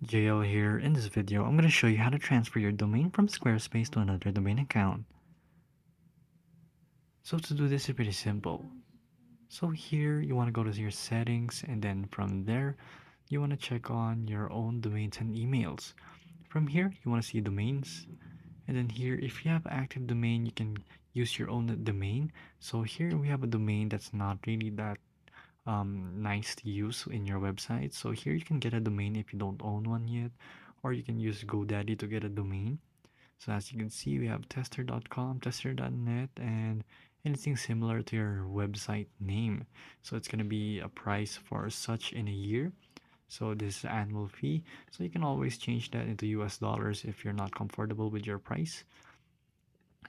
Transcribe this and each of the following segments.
JL here. In this video, I'm going to show you how to transfer your domain from Squarespace to another domain account. So to do this is pretty simple. So here you want to go to your settings, and then from there you want to check on your own domains and emails. From here you want to see domains, and then here if you have active domain you can use your own domain. So here we have a domain that's not really that nice to use in your website. So here you can get a domain if you don't own one yet, or you can use GoDaddy to get a domain. So as you can see, we have tester.com, tester.net, and anything similar to your website name. So it's going to be a price for such in a year. So this is annual fee. So you can always change that into US dollars if you're not comfortable with your price.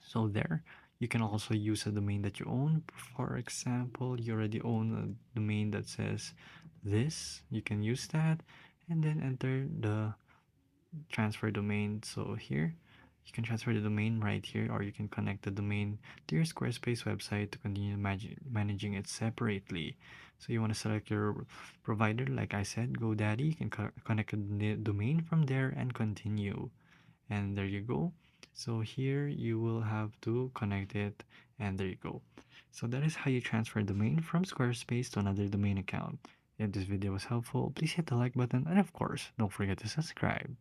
So there, you can also use a domain that you own. For example, you already own a domain that says this. You can use that and then enter the transfer domain. So here, you can transfer the domain right here, or you can connect the domain to your Squarespace website to continue managing it separately. So you want to select your provider, like I said, GoDaddy. You can connect the domain from there and continue. And there you go. So here you will have to connect it, and there you go. So that is how you transfer a domain from Squarespace to another domain account. If this video was helpful, please hit the like button, and of course, don't forget to subscribe.